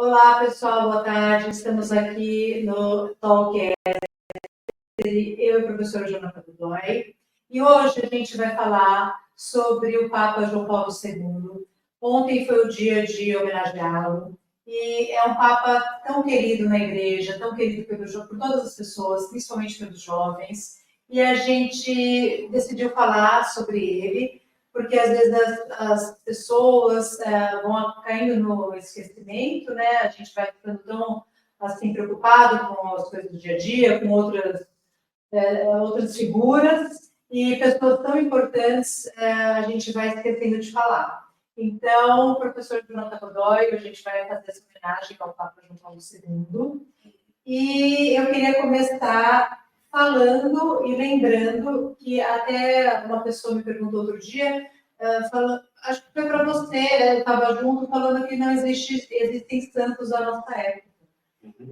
Olá, pessoal, boa tarde. Estamos aqui no Talk, eu e o professor Jonathan Godoy. E hoje a gente vai falar sobre o Papa João Paulo II. Ontem foi o dia de homenageá-lo. E é um Papa tão querido na igreja, tão querido por todas as pessoas, principalmente pelos jovens. E a gente decidiu falar sobre ele, porque às vezes as pessoas vão caindo no esquecimento, né? A gente vai ficando tão assim preocupado com as coisas do dia a dia, com outras figuras e pessoas tão importantes a gente vai esquecendo de falar. Então, o professor Jonathan Godoy, a gente vai fazer essa homenagem ao Papa João Paulo II. E eu queria começar falando e lembrando que até uma pessoa me perguntou outro dia, acho que foi para você, eu estava junto, falando que não existem santos da nossa época.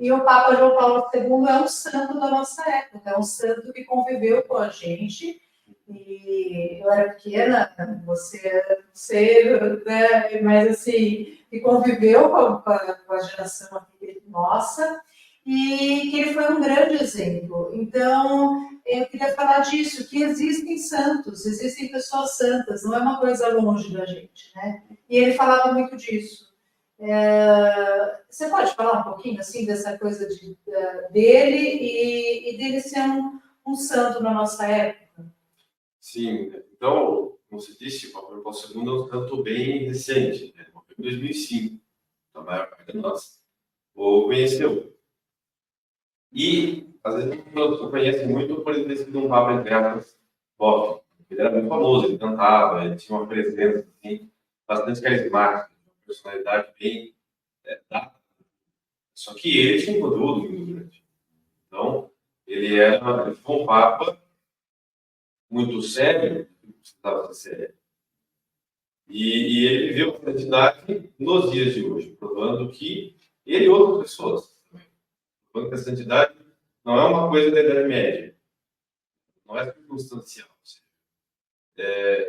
E o Papa João Paulo II é um santo da nossa época, é um santo que conviveu com a gente. E eu era pequena, você não sei, né? Mas assim, que conviveu com a geração aqui nossa, e que ele foi um grande exemplo. Então, eu queria falar disso, que existem santos, existem pessoas santas, não é uma coisa longe da gente, né? E ele falava muito disso. Você pode falar um pouquinho assim dessa coisa dele e dele ser um santo na nossa época? Sim, então, como você disse, o Papa João Paulo II é um santo bem recente, né? Morreu em 2005, a maior parte de nós o conheceu. E, às vezes, as pessoas o conhecem muito por ele ter sido um Papa, entre aspas, pop. Ele era muito famoso, ele cantava, ele tinha uma presença assim, bastante carismática, uma personalidade bem dada. Só que ele tinha um conteúdo muito grande. Então, ele foi um Papa muito sério, precisava ser sério. E ele viveu a santidade nos dias de hoje, provando que ele e outras pessoas também, provando que a santidade não é uma coisa da Idade Média, não é circunstancial.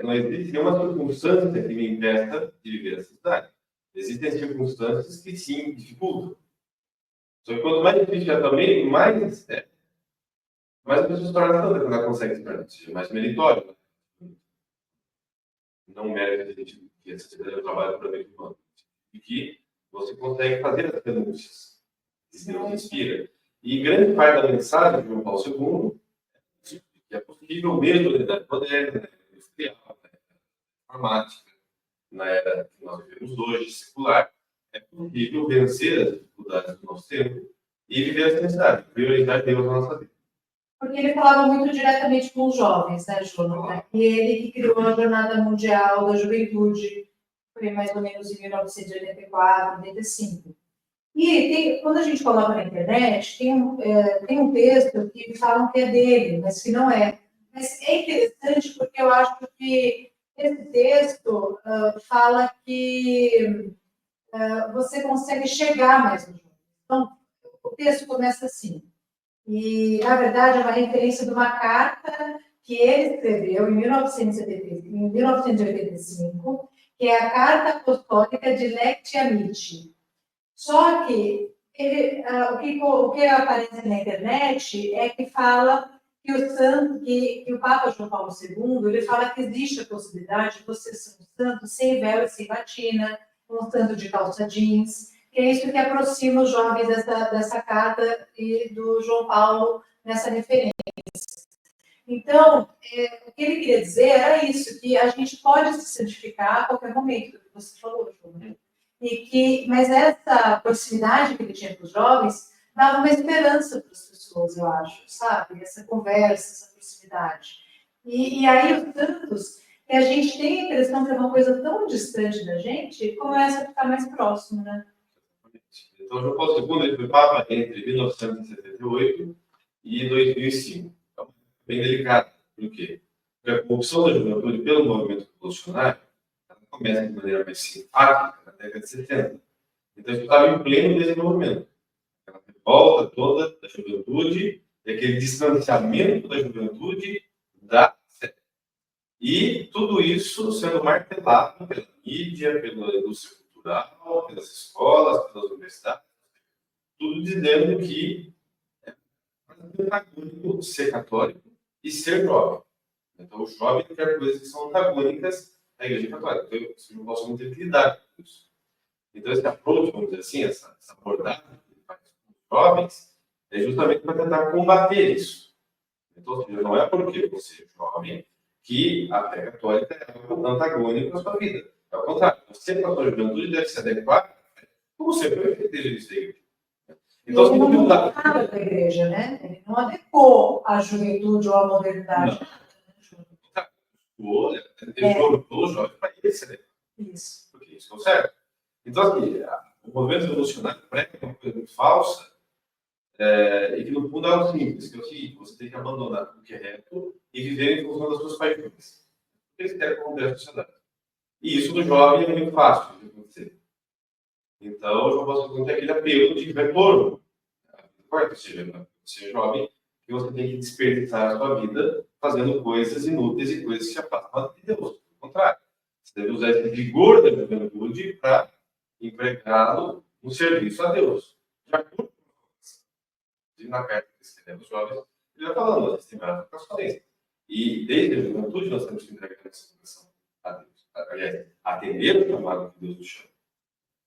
Não existe nenhuma circunstância que me impeça de viver a santidade. Existem circunstâncias que sim dificultam. Só que quanto mais difícil é também, mais a pessoa se torna santa quando ela consegue se tornar, ou seja, mais meritório. Não mérito de gente que essa atividade é um trabalho para o humano. E que você consegue fazer as denúncias que Deus inspira. E grande parte da mensagem de João Paulo II é que é possível mesmo na idade moderna, na era industrial, na era informática, na era que nós vivemos hoje, secular, é possível vencer as dificuldades do nosso tempo e viver a felicidade, priorizar Deus na nossa vida. Porque ele falava muito diretamente com os jovens, né, Jonathan? E ele que criou a Jornada Mundial da Juventude, foi mais ou menos em 1984, 85. E quando a gente coloca na internet, tem um texto que falam que é dele, mas que não é. Mas é interessante porque eu acho que esse texto fala que você consegue chegar mais no jogo. Então, o texto começa assim. E, na verdade, é uma referência de uma carta que ele escreveu em 1985, que é a Carta Apostólica de Lecce Amici. Só que o que aparece na internet é que fala que o Papa João Paulo II, ele fala que existe a possibilidade de você ser um santo sem véu e sem batina, um santo de calça jeans, que é isso que aproxima os jovens dessa carta e do João Paulo nessa referência. Então, o que ele queria dizer era isso, que a gente pode se santificar a qualquer momento, do que você falou, João. Mas essa proximidade que ele tinha com os jovens dava uma esperança para as pessoas, eu acho, sabe? Essa conversa, essa proximidade. E aí os santos, que a gente tem a impressão que é uma coisa tão distante da gente, começa a ficar mais próximo, né? Então, João Paulo II ele foi Papa entre 1978 e 2005. Então, bem delicado. Por quê? Porque a corrupção da juventude pelo movimento revolucionário começa de maneira mais simpática na década de 70. Então, isso estava em pleno desenvolvimento. Aquela revolta toda da juventude, e aquele distanciamento da juventude da fé. E tudo isso sendo martelado pela mídia, pela indústria cultural, cultural, pelas escolas, pelas universidades, tudo dizendo que é antagônico ser católico e ser jovem. Então, o jovem quer coisas que são antagônicas à Igreja Católica. Então, isso não posso ter que lidar com isso. Então, esse approach, vamos dizer assim, essa abordagem que ele faz com os jovens, é justamente para tentar combater isso. Então, não é porque você é jovem que a fé católica é algo antagônico à sua vida. É o contrário. Você, para a sua juventude, deve se adequar como sempre foi feito desde isso da igreja. Então, ele não mudava da igreja, né? Ele não adequou a juventude ou a modernidade. Ele jogou os jovens para ele se adequar. Isso. Porque isso é certo. Então, assim, o movimento revolucionário prega uma coisa muito falsa, e que no fundo é o simples, que é o seguinte: você tem que abandonar o que é reto e viver em função das suas paixões. Eles querem corromper a sociedade. E isso no jovem é muito fácil de acontecer. Então, o João Bosco II tem aquele apelo de retorno. Ou seja, você é jovem, e você tem que desperdiçar a sua vida fazendo coisas inúteis e coisas que se afastam de Deus. Pelo contrário, você deve usar esse vigor da juventude para empregá-lo no serviço a Deus. De acordo com na carta que escrevemos aos jovens, ele vai falando das estimadas vocações. E desde a juventude nós temos que entregar essa vocação a Deus. Aliás, atender o chamado que Deus nos chama.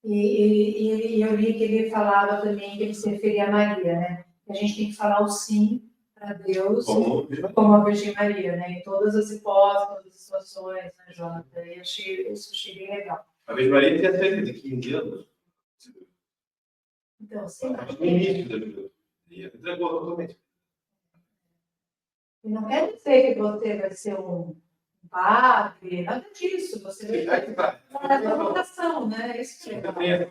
E eu li que ele falava também que ele se referia a Maria, né? Que a gente tem que falar o sim para Deus como a Virgem Maria, né? Em todas as hipóteses, todas as situações, né, Jonathan? E isso achei bem legal. A Virgem Maria tinha cerca de 15 anos. Então, sim. No início da vida. E entregou totalmente. E não quer dizer que você vai ser um padre, nada disso. Você vai ter uma vocação, né? Isso que é legal.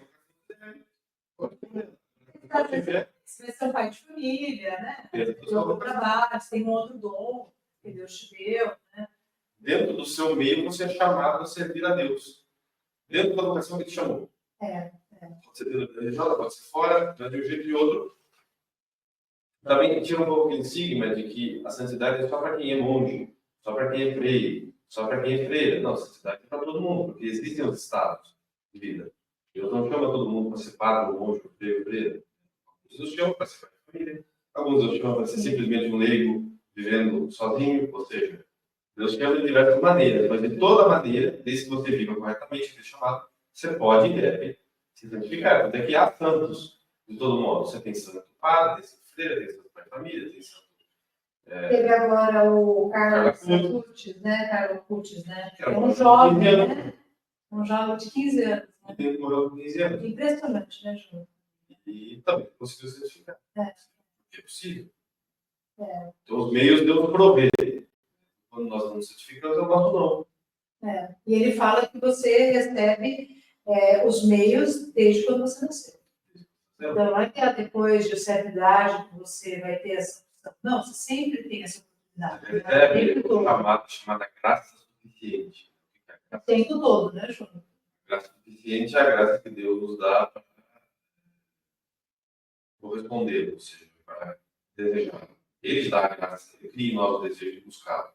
Você vai ser um pai de família, né? Tem outro trabalho, você tem um outro dom que Deus te deu, né? Dentro do seu meio, você é chamado a servir a Deus. Dentro da vocação que te chamou. Pode ser dentro da religião, pode ser fora, de um jeito ou de outro. Também tira um pouco aquele estigma de que a santidade é só para quem é monge, só para quem é freio, só para quem é freira. Não, a santidade é para todo mundo, porque existem os estados de vida. Deus não chama todo mundo para ser padre, monge, freio, freira. Alguns nos chamam para ser pai de família, alguns nos chamam para ser simplesmente um leigo vivendo sozinho, ou seja, Deus chama de diversas maneiras, mas de toda maneira, desde que você viva corretamente esse chamado, você pode e deve se santificar. Até que há santos de todo modo. Você tem santo padre, tem santo freira, tem santo pai de família, tem santo... Teve agora o Carlos Curtis, né? Carlos Curtis, né? É um jovem, né? Um jovem de 15 anos. Né? Ele morou com 15 anos. Impressionante, né, Ju? E também conseguiu se santificar. É possível. Então, os meios Deus provê. Quando nós não nos santificamos, é o nosso dom. E ele fala que você recebe os meios desde quando você nasceu. Então, não é que depois de certa idade que você vai ter essa opção. Não, você sempre tem essa oportunidade. Chamada graça suficiente. O tempo todo, né, João? Graça suficiente é a graça que Deus nos dá para corresponder, ou seja, para desejar. Ele dá a graça, ele cria em nós o desejo de buscar.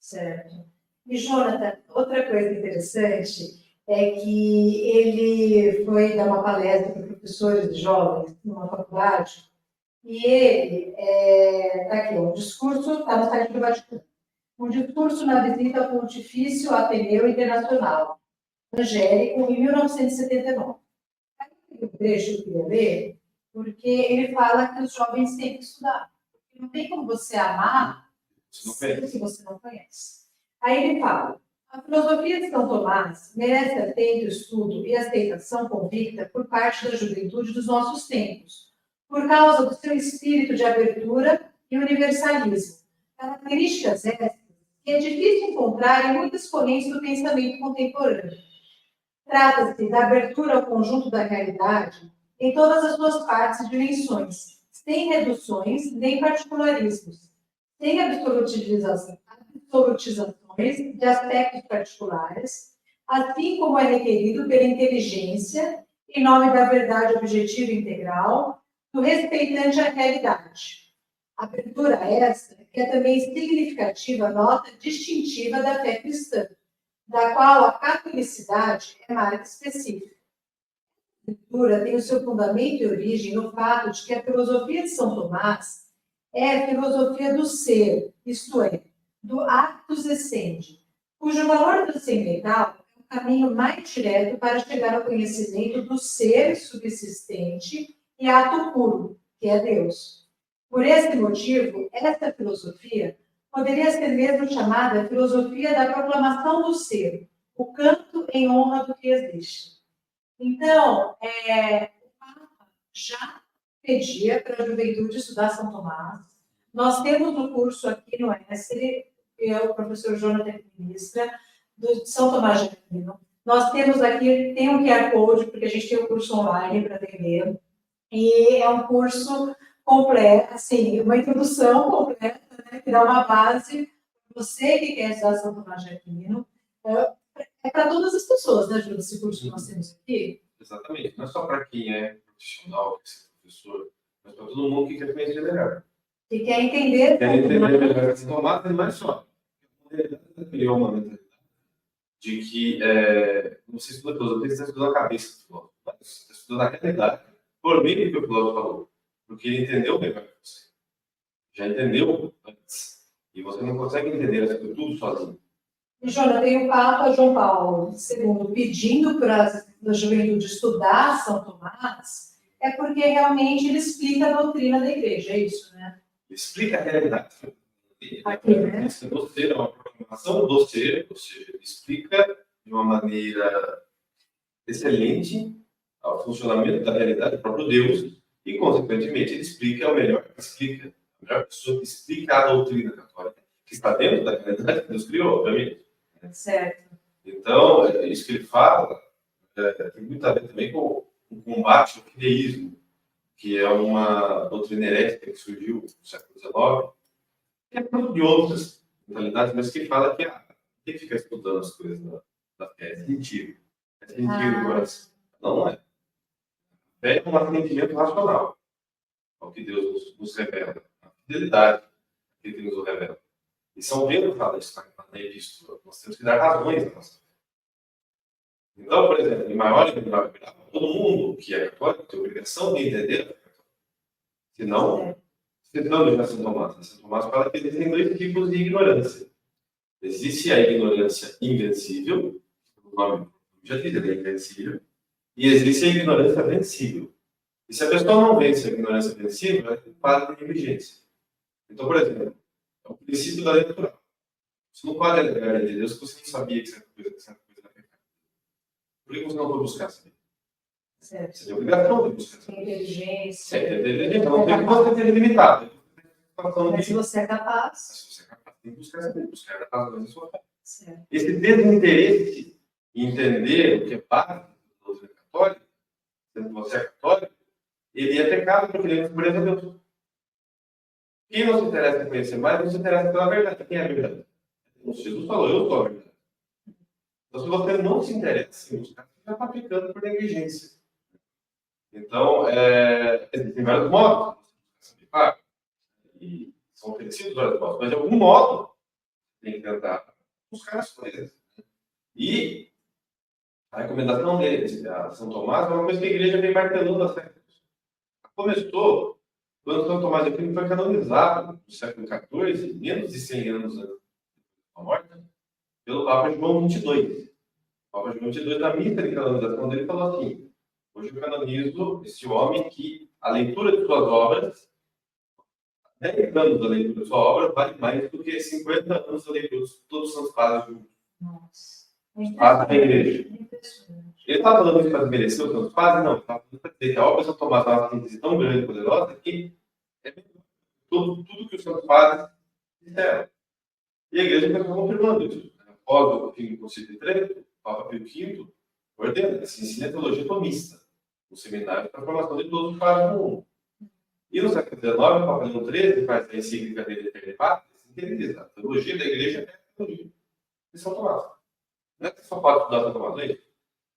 Certo. E, Jonathan, outra coisa interessante é que ele foi dar uma palestra para professores jovens numa faculdade e ele, está aqui, um discurso, está no site do Vaticano, um discurso na visita ao Pontifício Ateneu Internacional, Angélico, em 1979. O trecho que eu queria ler, porque ele fala que os jovens têm que estudar. Não tem como você amar se você não conhece. Aí ele fala: a filosofia de São Tomás merece atento estudo e aceitação convicta por parte da juventude dos nossos tempos, por causa do seu espírito de abertura e universalismo, características essas que é difícil encontrar em muitos expoentes do pensamento contemporâneo. Trata-se da abertura ao conjunto da realidade em todas as suas partes e dimensões, sem reduções nem particularismos, sem absolutizações de aspectos particulares, assim como é requerido pela inteligência, em nome da verdade objetiva integral, do respeitante à realidade. Abertura essa que é também significativa nota distintiva da fé cristã, da qual a catolicidade é marca específica. A escritura tem o seu fundamento e origem no fato de que a filosofia de São Tomás é a filosofia do ser, isto é, do actus essendi, cujo valor transcendental é o caminho mais direto para chegar ao conhecimento do ser subsistente e ato puro, que é Deus. Por esse motivo, esta filosofia poderia ser mesmo chamada filosofia da proclamação do ser, o canto em honra do que existe. Então, o Papa já pedia para a juventude estudar São Tomás. Nós temos um curso aqui no ESSER, o professor Jonathan ministra, do São Tomás de Aquino. Nós temos aqui, tem um QR Code, porque a gente tem um curso online para atender, e é um curso completo, assim, uma introdução completa, né, que dá uma base para você que quer estudar São Tomás de Aquino. É para todas as pessoas, né, Júlio, esse curso que nós temos aqui? Exatamente. Não é só para quem é profissional, quer ser professor, mas para todo mundo que quer conhecer melhor. E quer entender. Quer entender melhor São Tomás, mas não é só. Ele criou uma mentalidade de que você estuda filosofia, você está estudando a cabeça do filósofo. Você está estudando a realidade, por meio do que o filósofo falou. Porque ele entendeu melhor que você. Já entendeu antes. E você não consegue entender aquilo tudo sozinho. E, Jona, tem o Papa João Paulo II pedindo para a juventude estudar São Tomás, é porque realmente ele explica a doutrina da igreja, é isso, né? Ele explica a realidade. Aqui, né? Você é uma programação do ser, ou seja, ele explica de uma maneira excelente o funcionamento da realidade do próprio Deus e, consequentemente, ele explica a melhor pessoa que explica a doutrina católica, que está dentro da realidade que Deus criou, obviamente. Certo. Então, isso que ele fala tem muito a ver também com o combate ao fideísmo, que é uma doutrina herética que surgiu no século XIX, que é fruto de outras mentalidades, mas que fala que tem que ficar estudando as coisas da fé, é sentido. É sentido do coração. Não é. Fé é um atendimento racional ao que Deus nos revela, a fidelidade que Deus nos revela. E São Pedro fala isso na epístola. Nós temos que dar razões à nossa fé. Então, por exemplo, em maior e menor grau, todo mundo que é católico tem a obrigação de entender a fé católica. Senão, citando já São Tomás, São Tomás fala que existem dois tipos de ignorância. Existe a ignorância invencível, o nome já diz, é invencível, e existe a ignorância vencível. E se a pessoa não vence a ignorância vencível, ela é culpada de negligência. Então, por exemplo, é o princípio da lei natural. Você não pode alegar a lei de Deus que você não sabia que certa coisa era pecado. Por que você não foi buscar saber? Certo. Você tem obrigação de buscar saber. Inteligência. Não tem que você ter limitado. Mas se você é capaz. Se você é capaz, tem que buscar saber, buscar a razão da sua fé. Certo. Esse desinteresse em entender o que é base da doutrina católica, sendo que você é católico, ele é pecado porque ele é desprezo a Deus. Quem não se interessa em conhecer mais, não se interessa pela verdade. Quem é a verdade? Jesus falou, eu sou a verdade. Então, se você não se interessa em buscar, você já está pecando por negligência. Então, existem vários modos de saber, claro, e são oferecidos vários modos, mas de algum modo tem que tentar buscar as coisas. E a recomendação dele, a São Tomás, é uma coisa que a igreja vem martelando há séculos. Começou quando São Tomás de Aquino foi canonizado no século XIV, menos de 100 anos antes da morte, pelo Papa João XXII. O Papa João XXII, na missa de canonização dele, falou assim: hoje eu canonizo esse homem que a leitura de suas obras, 10 anos da leitura de sua obra, vale mais do que 50 anos da leitura de todos os santos padres juntos. Nossa. Padres da igreja. Ele estava falando isso para desmerecer os santos padres? Não, ele estava falando para dizer que a obra de São Tomás é uma síntese tão grande e poderosa que é tudo que os santos padres disseram. E a igreja está confirmando isso. Após o fim do Concílio de Trento, o Papa Pio V ordena que se ensina a teologia tomista, no seminário para a formação de todos os padres do mundo. E no século XIX, o Papa Leão XIII faz a encíclica dele Eterni Patris, que ele diz: a teologia da igreja é a teologia de São Tomás. Não é que só pode estudar São Tomás, não é isso?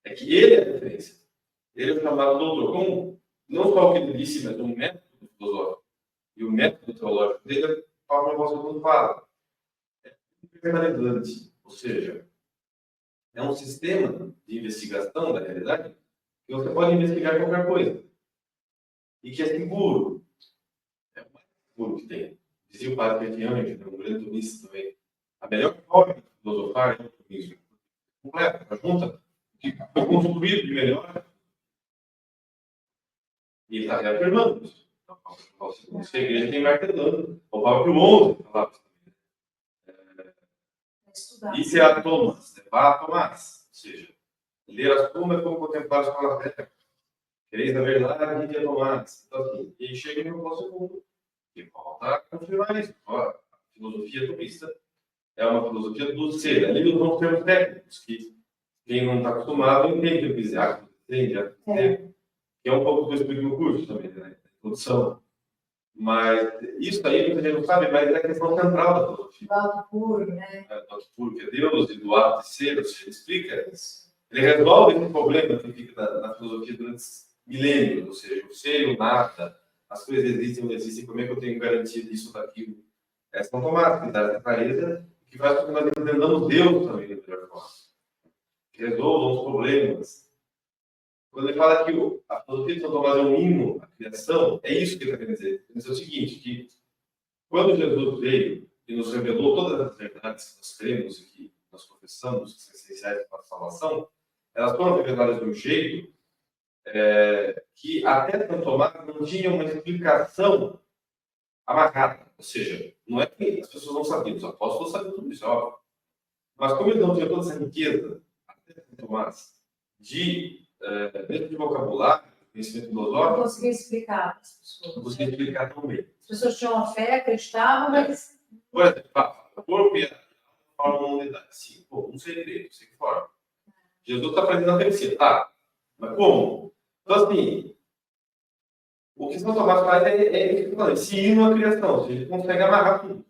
É que ele é a referência. Ele é o chamado doutor comum. Não só o que ele disse, mas o método filosófico. E o método teológico dele é Paulo João II fala. É permanente. Ou seja, é um sistema de investigação da realidade que você pode investigar qualquer coisa. E que é seguro. É o mais seguro que tem. Dizia o padre Petiani, que é um grande tomista também. A melhor forma de filosofar é o tomismo. Completa, a junta, que foi construído de melhor. E ele está reafirmando isso. Então, a igreja tem martelando. O Papa Pio XI falava isso. Isso é a Thomas, vá a Tomás. Ou seja, ler as turmas é como contemplar as palavras terra. Quereis a verdade de Tomás. Então, assim, e aí chega no nosso mundo. E volta a confirmar isso. A filosofia tomista é uma filosofia do ser. Ali nós vamos termos técnicos, que quem não está acostumado entende o que entende, que é um pouco do que eu explico no curso também, né? Introdução. Mas isso aí muita gente não sabe, mas é a questão central da filosofia. Do ato puro, né? Do ato puro, que é Deus, e do ato de ser, ou seja, ele explica isso. Ele resolve esse problema que fica na filosofia durante milênios, ou seja, o ser e o nada, as coisas existem ou não existem, como é que eu tenho garantia disso ou daquilo? Essa é uma tomada que dá essa clareza, que faz com que nós entendamos Deus também da melhor forma. Que resolvam os problemas. Quando ele fala que a filosofia de São Tomás é um hino à criação, é isso que ele está querendo dizer. Ele diz o seguinte, que quando Jesus veio e nos revelou todas as verdades que nós cremos e que nós professamos, que são essenciais para a salvação, elas foram reveladas de um jeito que até São Tomás não tinha uma explicação amarrada. Ou seja, não é que as pessoas não sabiam, os apóstolos sabiam tudo isso, óbvio. Mas como eles não tinham toda essa riqueza, até São Tomás, dentro de vocabulário, conhecimento filosófico, não conseguia explicar para as pessoas. Não conseguia explicar tão bem. As pessoas tinham a fé, acreditavam, mas... Por exemplo, o corpo e a alma formam uma unidade. Sim, pô, um segredo, sei que forma. Jesus está aprendendo a medicina, tá? Mas como? Então, assim, o que São Tomás faz esse hino à criação, ou seja, ele consegue amarrar tudo.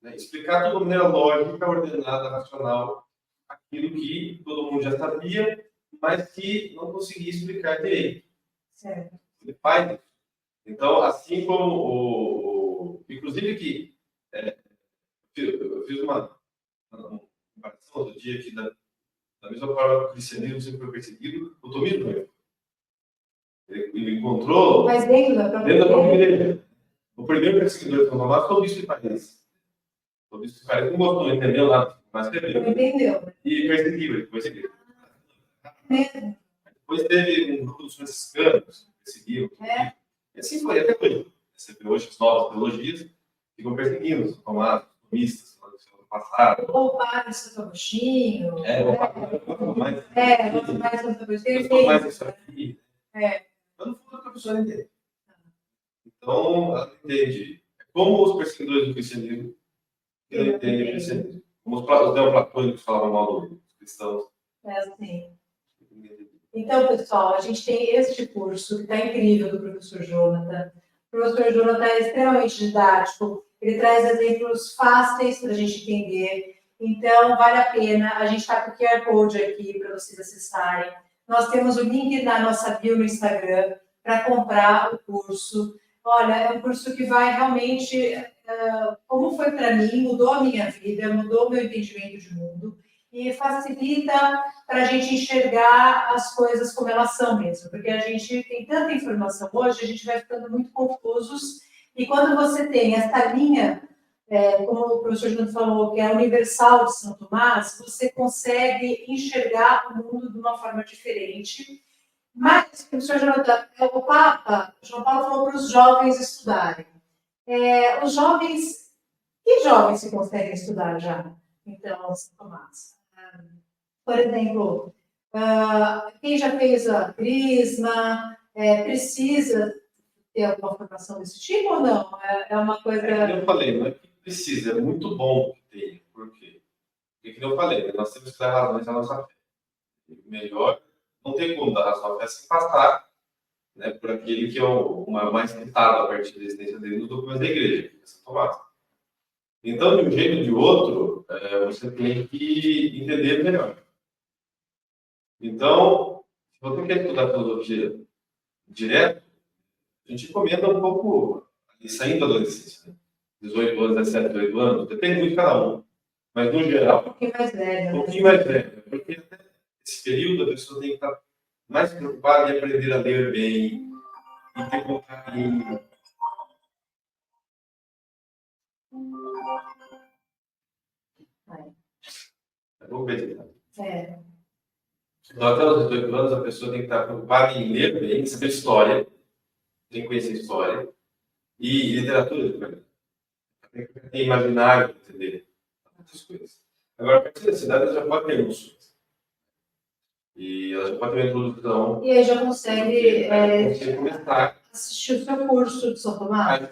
Né? Explicar tudo de maneira lógica, ordenada, racional, aquilo que todo mundo já sabia, mas que não conseguia explicar direito. Certo. Ele faz isso. Então, assim como inclusive que eu fiz uma comparação outro dia que da mesma forma que o cristianismo sempre foi perseguido, o tomismo foi. Ele encontrou mas dentro da própria igreja. O primeiro perseguidor de São Tomás foi o bispo de Paris. O bispo de Paris não gostou, não entendeu nada, mas escreveu. Não entendeu. E perseguiu, ele perseguiu. Mesmo. Depois teve um grupo dos franciscanos que perseguiu. E assim foi, até hoje. Você vê hoje as novas teologias ficam perseguindo os tomados, os tomistas, no passado. Ou o padre Santo Agostinho. Mais Santo Agostinho. Mais isso aqui. Mas no fundo a pessoa não entende. Então, ela entende. Como os perseguidores do cristianismo que não entendem o cristianismo. Como os neoplatônicos falavam mal dos cristãos. É assim. Então, pessoal, a gente tem este curso que está incrível do professor Jonathan. O professor Jonathan é extremamente didático, ele traz exemplos fáceis para a gente entender. Então, vale a pena. A gente está com o QR Code aqui para vocês acessarem. Nós temos o link na nossa bio no Instagram para comprar o curso. Olha, é um curso que vai realmente, como foi para mim, mudou a minha vida, mudou o meu entendimento de mundo. E facilita para a gente enxergar as coisas como elas são mesmo, porque a gente tem tanta informação hoje, a gente vai ficando muito confusos, e quando você tem essa linha, como o professor Jonathan falou, que é a universal de São Tomás, você consegue enxergar o mundo de uma forma diferente. Mas, o professor Jonathan, o Papa João Paulo falou para os jovens estudarem. Os jovens, que jovens se conseguem estudar já? Então, São Tomás. Por exemplo, quem já fez a Crisma, precisa ter alguma formação desse tipo ou não? É uma coisa... Eu falei, não é que precisa, é muito bom que tenha. Por quê? Porque, como eu falei, nós temos que dar razões à nossa fé. Melhor, não tem como dar razão à fé sem passar, né, por aquele que é o mais citado a partir da existência dele nos documentos da igreja, que é São Tomás. Então, de um jeito ou de outro, você tem que entender melhor. Então, se você quer estudar filosofia direto, a gente recomenda um pouco, saindo da adolescência, né? 18 anos, 17, 18 anos, depende muito de cada um. Mas, no geral, um pouquinho mais velho. Um pouquinho mais velho, porque até período, a pessoa tem que estar mais preocupada em aprender a ler bem, em ter contato em... Vamos ver. Então, até os 18 anos, a pessoa tem que estar preocupada em ler bem, saber história, tem que conhecer história, e literatura, tem que ter imaginário para entender essas coisas. Agora, a partir da cidade, ela já pode ter noções. E ela já pode ter uma introdução. E aí já consegue começar. Assistir o seu curso de São Tomás?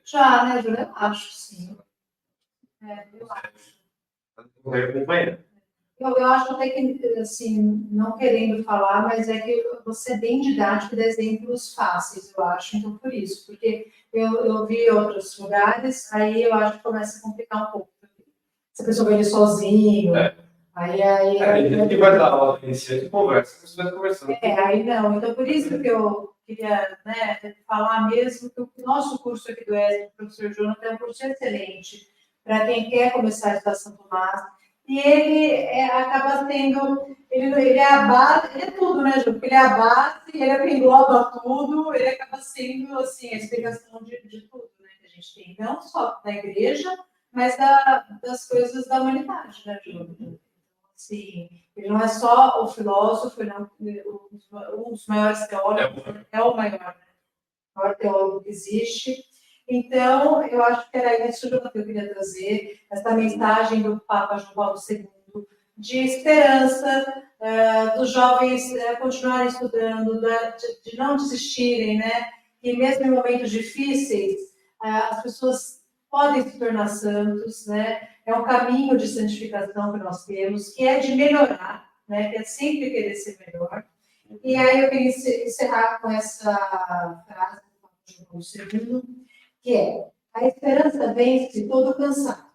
Já, né, Júlia? Eu acho, sim. Eu acho. Vai acompanhar. Eu acho até que, assim, não querendo falar, mas é que você é bem didático e dá exemplos fáceis, eu acho, então por isso. Porque eu vi outros lugares, aí eu acho que começa a complicar um pouco. Se a pessoa vai ir sozinho, aí... Tem gente que vai dar aula iniciante e conversa, você vai conversando. Aí não. Então, por isso que eu queria, né, falar mesmo que o nosso curso aqui do ESP, do professor Jonathan, é um curso excelente para quem quer começar a estudar São Tomás. E ele acaba sendo, ele é a base, ele é tudo, né, Ju? Porque ele é a base, ele engloba tudo, ele acaba sendo, assim, a explicação de tudo, né, que a gente tem. Não só da igreja, mas das coisas da humanidade, né, Ju? Sim, ele não é só o filósofo, não, um dos maiores teólogos, é o maior teólogo que existe. Então, eu acho que era isso que eu queria trazer, essa mensagem do Papa João Paulo II, de esperança, dos jovens continuarem estudando, de não desistirem, né? E mesmo em momentos difíceis, as pessoas podem se tornar santos, né? É um caminho de santificação que nós temos, que é de melhorar, né? Que é sempre querer ser melhor. E aí eu queria encerrar com essa frase do João II, que é: a esperança vence todo cansaço,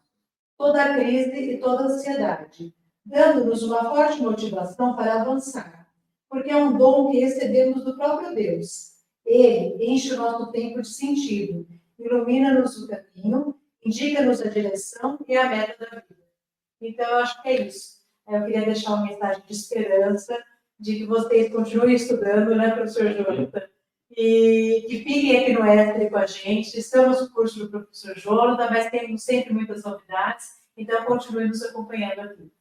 toda crise e toda ansiedade, dando-nos uma forte motivação para avançar, porque é um dom que recebemos do próprio Deus. Ele enche o nosso tempo de sentido, ilumina-nos o caminho, indica-nos a direção e a meta da vida. Então, eu acho que é isso. Eu queria deixar uma mensagem de esperança, de que vocês continuem estudando, né, professor Jonathan? E que fiquem aqui no ESP com a gente. Estamos no curso do professor Jonathan, mas temos sempre muitas novidades, então continue nos acompanhando aqui.